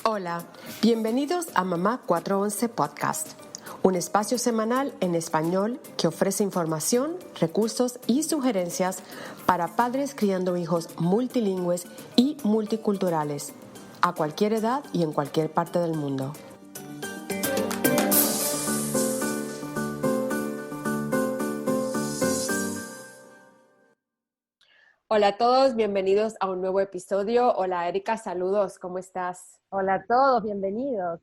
Hola, bienvenidos a Mamá 411 Podcast, un espacio semanal en español que ofrece información, recursos y sugerencias para padres criando hijos multilingües y multiculturales, a cualquier edad y en cualquier parte del mundo. Hola a todos, bienvenidos a un nuevo episodio. Hola Erika, saludos, ¿cómo estás? Hola a todos, bienvenidos.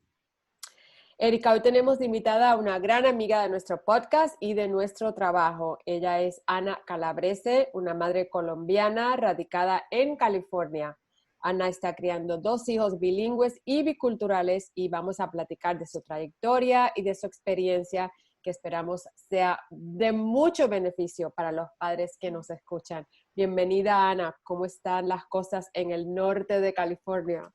Erika, hoy tenemos de invitada a una gran amiga de nuestro podcast y de nuestro trabajo. Ella es Ana Calabrese, una madre colombiana radicada en California. Ana está criando 2 hijos bilingües y biculturales y vamos a platicar de su trayectoria y de su experiencia que esperamos sea de mucho beneficio para los padres que nos escuchan. Bienvenida, Ana. ¿Cómo están las cosas en el norte de California?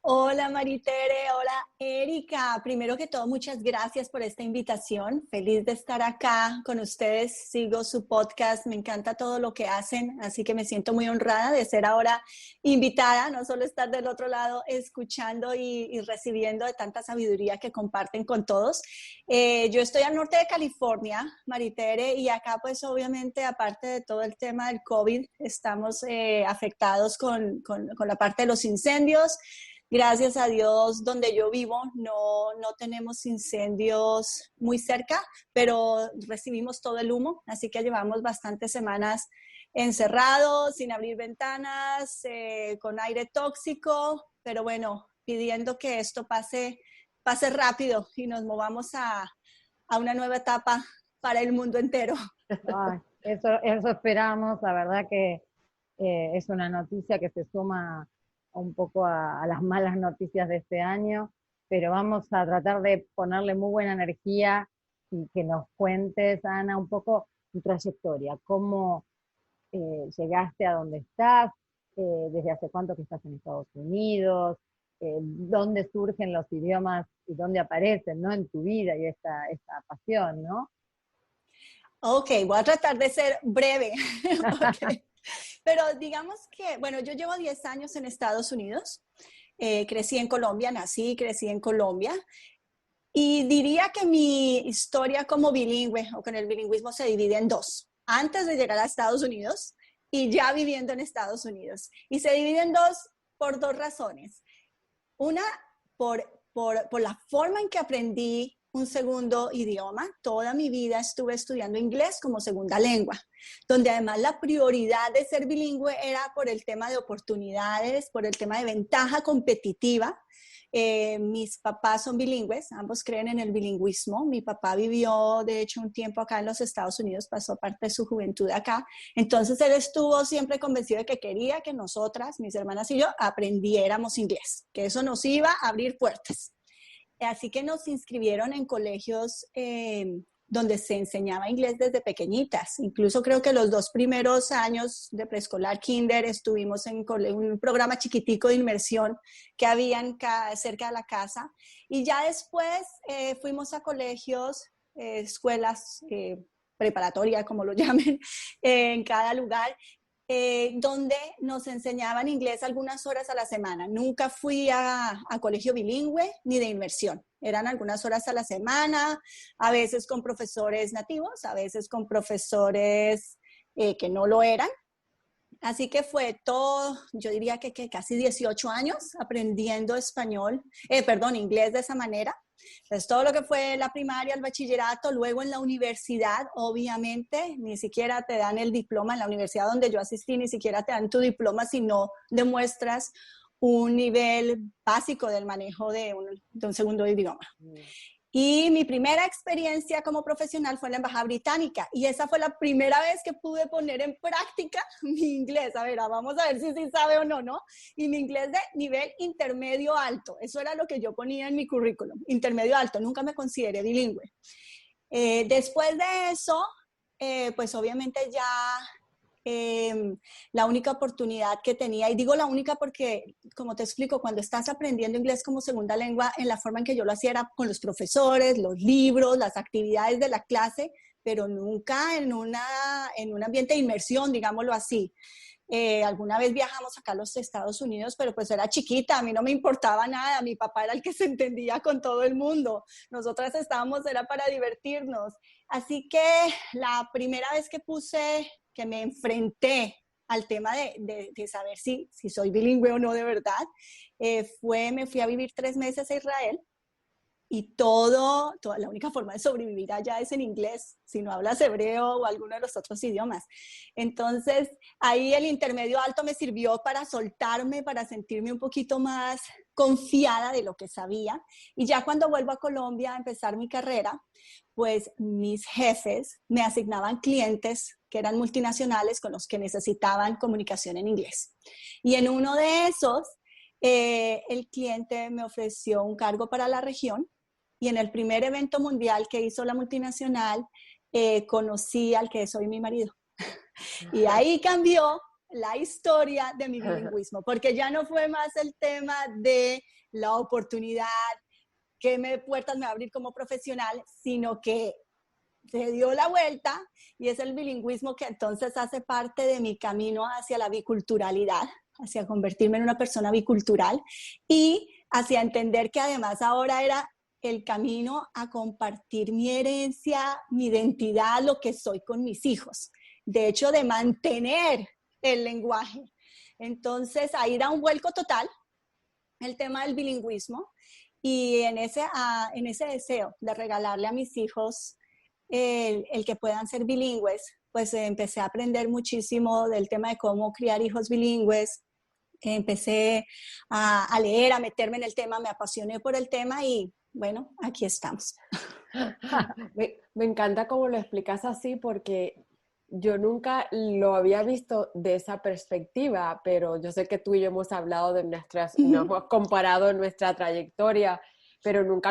Hola Maritere, hola Erika. Primero que todo, muchas gracias por esta invitación. Feliz de estar acá con ustedes. Sigo su podcast, me encanta todo lo que hacen, así que me siento muy honrada de ser ahora invitada, no solo estar del otro lado escuchando y recibiendo de tanta sabiduría que comparten con todos. Yo estoy al norte de California, Maritere, y acá pues obviamente aparte de todo el tema del COVID, estamos afectados con la parte de los incendios. Gracias a Dios, donde yo vivo no tenemos incendios muy cerca, pero recibimos todo el humo, así que llevamos bastantes semanas encerrados, sin abrir ventanas, con aire tóxico, pero bueno, pidiendo que esto pase rápido y nos movamos a una nueva etapa para el mundo entero. Ay, eso esperamos, la verdad que es una noticia que se suma un poco a las malas noticias de este año, pero vamos a tratar de ponerle muy buena energía y que nos cuentes, Ana, un poco tu trayectoria, cómo llegaste a donde estás, desde hace cuánto que estás en Estados Unidos, dónde surgen los idiomas y dónde aparecen, ¿no? En tu vida y esta pasión, ¿no? Ok, voy a tratar de ser breve. Okay. Pero digamos que, bueno, yo llevo 10 años en Estados Unidos, crecí en Colombia, nací y crecí en Colombia, y diría que mi historia como bilingüe o con el bilingüismo se divide en dos, antes de llegar a Estados Unidos y ya viviendo en Estados Unidos. Y se divide en dos por dos razones. Una, por la forma en que aprendí un segundo idioma. Toda mi vida estuve estudiando inglés como segunda lengua, donde además la prioridad de ser bilingüe era por el tema de oportunidades, por el tema de ventaja competitiva. Mis papás son bilingües, ambos creen en el bilingüismo. Mi papá vivió, de hecho, un tiempo acá en los Estados Unidos, pasó parte de su juventud acá. Entonces, él estuvo siempre convencido de que quería que nosotras, mis hermanas y yo, aprendiéramos inglés, que eso nos iba a abrir puertas. Así que nos inscribieron en colegios donde se enseñaba inglés desde pequeñitas. Incluso creo que los 2 primeros años de preescolar, kinder, estuvimos en un programa chiquitico de inmersión que habían cerca de la casa. Y ya después fuimos a colegios, escuelas preparatorias, como lo llamen, en cada lugar. Donde nos enseñaban inglés algunas horas a la semana. Nunca fui a colegio bilingüe ni de inmersión. Eran algunas horas a la semana, a veces con profesores nativos, a veces con profesores que no lo eran. Así que fue todo, yo diría que casi 18 años aprendiendo inglés de esa manera. Entonces, todo lo que fue la primaria, el bachillerato, luego en la universidad, obviamente, ni siquiera te dan el diploma. En la universidad donde yo asistí, ni siquiera te dan tu diploma si no demuestras un nivel básico del manejo de un segundo idioma. Y mi primera experiencia como profesional fue en la Embajada Británica, y esa fue la primera vez que pude poner en práctica mi inglés. A ver, vamos a ver si sí sabe o no, ¿no? Y mi inglés de nivel intermedio alto, eso era lo que yo ponía en mi currículum, intermedio alto, nunca me consideré bilingüe. Después de eso, pues obviamente ya la única oportunidad que tenía, y digo la única porque, como te explico, cuando estás aprendiendo inglés como segunda lengua, en la forma en que yo lo hacía era con los profesores, los libros, las actividades de la clase, pero nunca en un ambiente de inmersión, digámoslo así. Alguna vez viajamos acá a los Estados Unidos, pero pues era chiquita, a mí no me importaba nada, mi papá era el que se entendía con todo el mundo, nosotras estábamos, era para divertirnos. Así que la primera vez que me enfrenté al tema de saber si soy bilingüe o no de verdad, me fui a vivir 3 meses a Israel. Y la única forma de sobrevivir allá es en inglés, si no hablas hebreo o alguno de los otros idiomas. Entonces, ahí el intermedio alto me sirvió para soltarme, para sentirme un poquito más confiada de lo que sabía. Y ya cuando vuelvo a Colombia a empezar mi carrera, pues mis jefes me asignaban clientes que eran multinacionales con los que necesitaban comunicación en inglés. Y en uno de esos, el cliente me ofreció un cargo para la región. Y en el primer evento mundial que hizo la multinacional, conocí al que es hoy mi marido. Y ahí cambió la historia de mi bilingüismo, porque ya no fue más el tema de la oportunidad, qué puertas me va a abrir como profesional, sino que se dio la vuelta y es el bilingüismo que entonces hace parte de mi camino hacia la biculturalidad, hacia convertirme en una persona bicultural y hacia entender que además ahora era el camino a compartir mi herencia, mi identidad, lo que soy con mis hijos. De hecho, de mantener el lenguaje. Entonces, ahí da un vuelco total el tema del bilingüismo y en ese deseo de regalarle a mis hijos el que puedan ser bilingües, pues empecé a aprender muchísimo del tema de cómo criar hijos bilingües. Empecé a leer, a meterme en el tema, me apasioné por el tema y bueno, aquí estamos. Me encanta cómo lo explicas así porque yo nunca lo había visto de esa perspectiva, pero yo sé que tú y yo hemos hablado de nos hemos comparado en nuestra trayectoria, pero nunca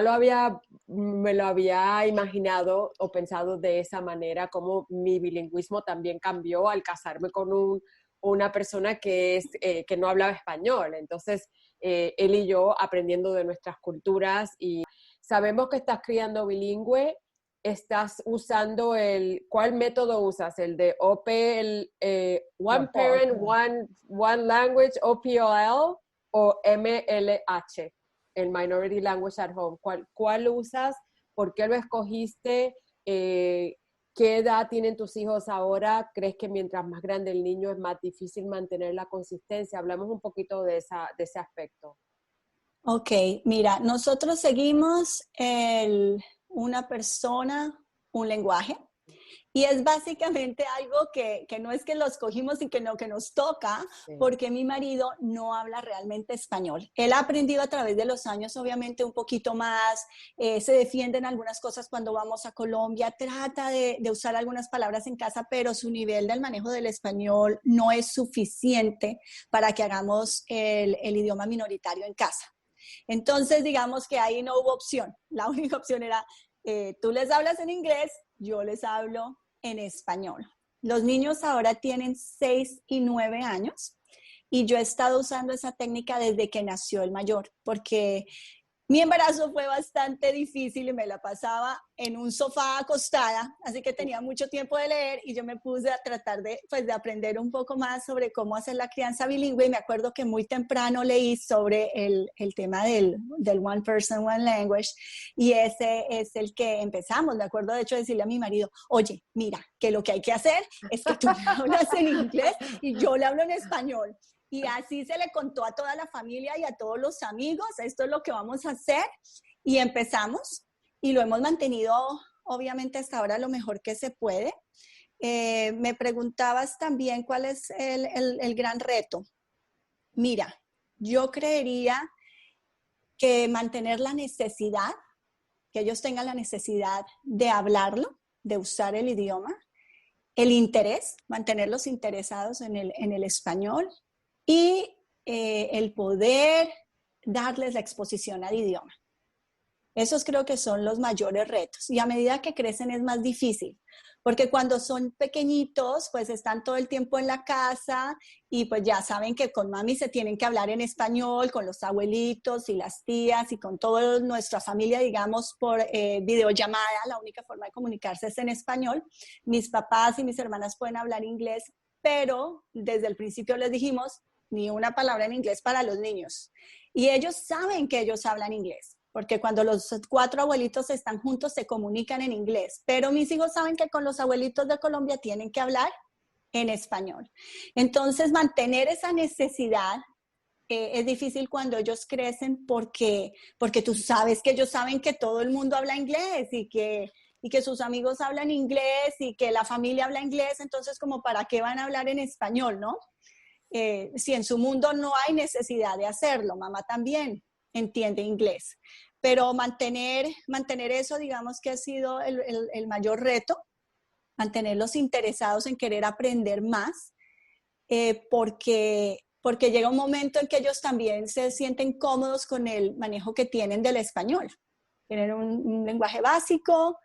me lo había imaginado o pensado de esa manera, como mi bilingüismo también cambió al casarme con una persona que no hablaba español. Entonces, él y yo aprendiendo de nuestras culturas y sabemos que estás criando bilingüe, estás usando ¿cuál método usas? ¿El de OP, One Parent, One Language, OPOL o MLH, el Minority Language at Home? ¿Cuál usas? ¿Por qué lo escogiste? ¿Qué edad tienen tus hijos ahora? ¿Crees que mientras más grande el niño es más difícil mantener la consistencia? Hablamos un poquito de ese aspecto. Ok, mira, nosotros seguimos una persona, un lenguaje, y es básicamente algo que no es que lo escogimos y que nos toca, sí. Porque mi marido no habla realmente español. Él ha aprendido a través de los años, obviamente, un poquito más, se defiende en algunas cosas cuando vamos a Colombia, trata de usar algunas palabras en casa, pero su nivel del manejo del español no es suficiente para que hagamos el idioma minoritario en casa. Entonces, digamos que ahí no hubo opción. La única opción era, tú les hablas en inglés, yo les hablo en español. Los niños ahora tienen 6 y 9 años y yo he estado usando esa técnica desde que nació el mayor, porque mi embarazo fue bastante difícil y me la pasaba en un sofá acostada, así que tenía mucho tiempo de leer y yo me puse a tratar de aprender un poco más sobre cómo hacer la crianza bilingüe y me acuerdo que muy temprano leí sobre el tema del One Person, One Language y ese es el que empezamos. Me acuerdo de hecho decirle a mi marido, oye, mira, que lo que hay que hacer es que tú me hablas en inglés y yo le hablo en español. Y así se le contó a toda la familia y a todos los amigos, esto es lo que vamos a hacer. Y empezamos y lo hemos mantenido, obviamente, hasta ahora lo mejor que se puede. Me preguntabas también cuál es el gran reto. Mira, yo creería que mantener la necesidad, que ellos tengan la necesidad de hablarlo, de usar el idioma, el interés, mantenerlos interesados en el español, y el poder darles la exposición al idioma. Esos creo que son los mayores retos. Y a medida que crecen es más difícil, porque cuando son pequeñitos, pues están todo el tiempo en la casa y pues ya saben que con mami se tienen que hablar en español, con los abuelitos y las tías y con toda nuestra familia, digamos, por videollamada. La única forma de comunicarse es en español. Mis papás y mis hermanas pueden hablar inglés, pero desde el principio les dijimos ni una palabra en inglés para los niños. Y ellos saben que ellos hablan inglés, porque cuando los 4 abuelitos están juntos se comunican en inglés, pero mis hijos saben que con los abuelitos de Colombia tienen que hablar en español. Entonces, mantener esa necesidad es difícil cuando ellos crecen porque tú sabes que ellos saben que todo el mundo habla inglés y que sus amigos hablan inglés y que la familia habla inglés, entonces como para qué van a hablar en español, ¿no? Si en su mundo no hay necesidad de hacerlo, mamá también entiende inglés, pero mantener eso, digamos que ha sido el mayor reto, mantenerlos interesados en querer aprender más, porque llega un momento en que ellos también se sienten cómodos con el manejo que tienen del español. Tienen un lenguaje básico,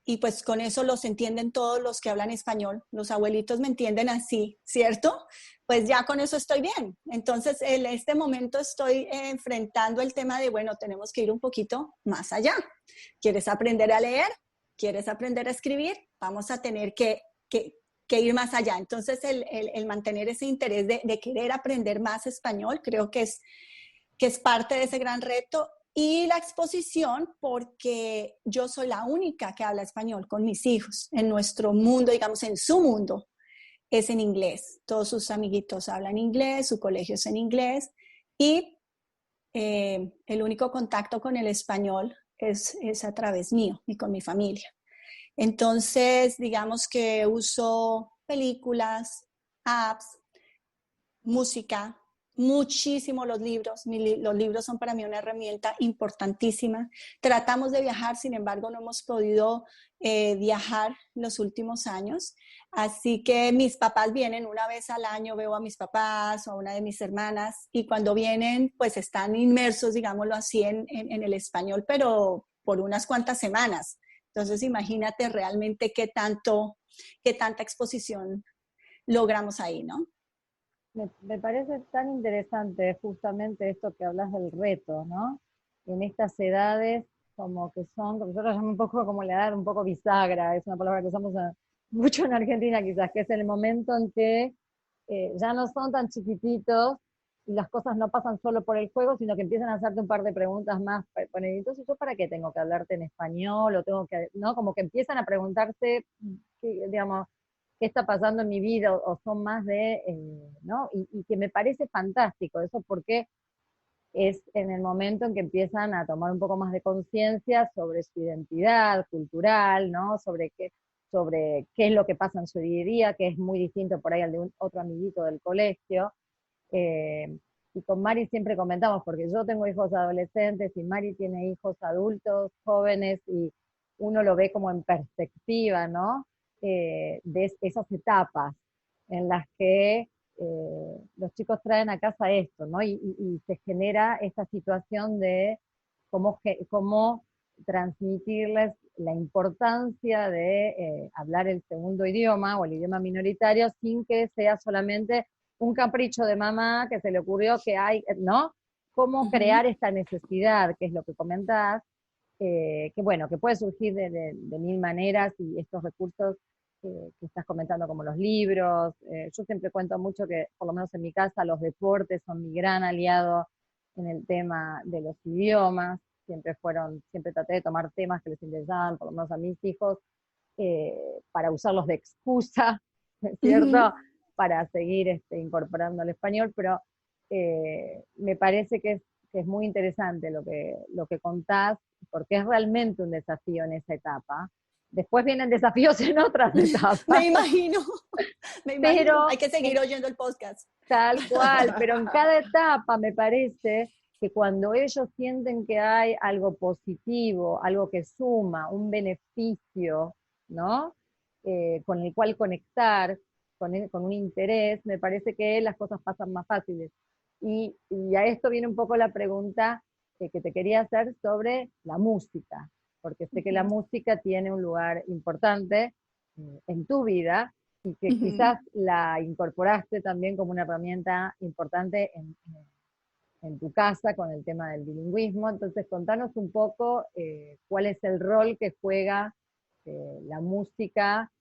y pues con eso los entienden todos los que hablan español. Los abuelitos me entienden así, ¿cierto? Pues ya con eso estoy bien. Entonces, en este momento estoy enfrentando el tema de, bueno, tenemos que ir un poquito más allá. ¿Quieres aprender a leer? ¿Quieres aprender a escribir? Vamos a tener que ir más allá. Entonces, el mantener ese interés de querer aprender más español, creo que es parte de ese gran reto. Y la exposición, porque yo soy la única que habla español con mis hijos. En nuestro mundo, digamos, en su mundo, es en inglés. Todos sus amiguitos hablan inglés, su colegio es en inglés. Y el único contacto con el español es a través mío y con mi familia. Entonces, digamos que uso películas, apps, música, muchísimo los libros. Los libros son para mí una herramienta importantísima. Tratamos de viajar, sin embargo, no hemos podido viajar los últimos años. Así que mis papás vienen una vez al año, veo a mis papás o a una de mis hermanas, y cuando vienen, pues están inmersos, digámoslo así, en el español, pero por unas cuantas semanas. Entonces, imagínate realmente qué tanta exposición logramos ahí, ¿no? Me parece tan interesante justamente esto que hablas del reto, ¿no? En estas edades como que son, como nosotros llamamos un poco como la edad un poco bisagra, es una palabra que usamos mucho en Argentina quizás, que es el momento en que ya no son tan chiquititos y las cosas no pasan solo por el juego, sino que empiezan a hacerte un par de preguntas más. Entonces, ¿yo para qué tengo que hablarte en español? O tengo que, ¿no? Como que empiezan a preguntarse, digamos, qué está pasando en mi vida, o son más de, ¿no? Y que me parece fantástico eso, porque es en el momento en que empiezan a tomar un poco más de conciencia sobre su identidad cultural, ¿no? Sobre qué es lo que pasa en su día a día, que es muy distinto por ahí al de otro amiguito del colegio. Eh, y con Mari siempre comentamos, porque yo tengo hijos adolescentes y Mari tiene hijos adultos, jóvenes, y uno lo ve como en perspectiva, ¿no? De esas etapas en las que los chicos traen a casa esto, ¿no? Y se genera esta situación de cómo transmitirles la importancia de hablar el segundo idioma o el idioma minoritario sin que sea solamente un capricho de mamá que se le ocurrió que hay, ¿no? Cómo crear esta necesidad, que es lo que comentás, que bueno, que puede surgir de mil maneras, y estos recursos que estás comentando como los libros. Yo siempre cuento mucho que, por lo menos en mi casa, los deportes son mi gran aliado en el tema de los idiomas. Siempre traté de tomar temas que les interesaban, por lo menos a mis hijos, para usarlos de excusa, ¿cierto? Para seguir incorporando el español, pero me parece que es muy interesante lo que contás, porque es realmente un desafío en esa etapa. Después vienen desafíos en otras etapas. Me imagino. Pero hay que seguir oyendo el podcast. Tal cual, pero en cada etapa me parece que cuando ellos sienten que hay algo positivo, algo que suma, un beneficio, ¿no? Con el cual conectar, con un interés, me parece que las cosas pasan más fáciles. Y a esto viene un poco la pregunta que te quería hacer sobre la música, porque sé que la música tiene un lugar importante en tu vida, y que quizás la incorporaste también como una herramienta importante en tu casa con el tema del bilingüismo. Entonces, contanos un poco cuál es el rol que juega la música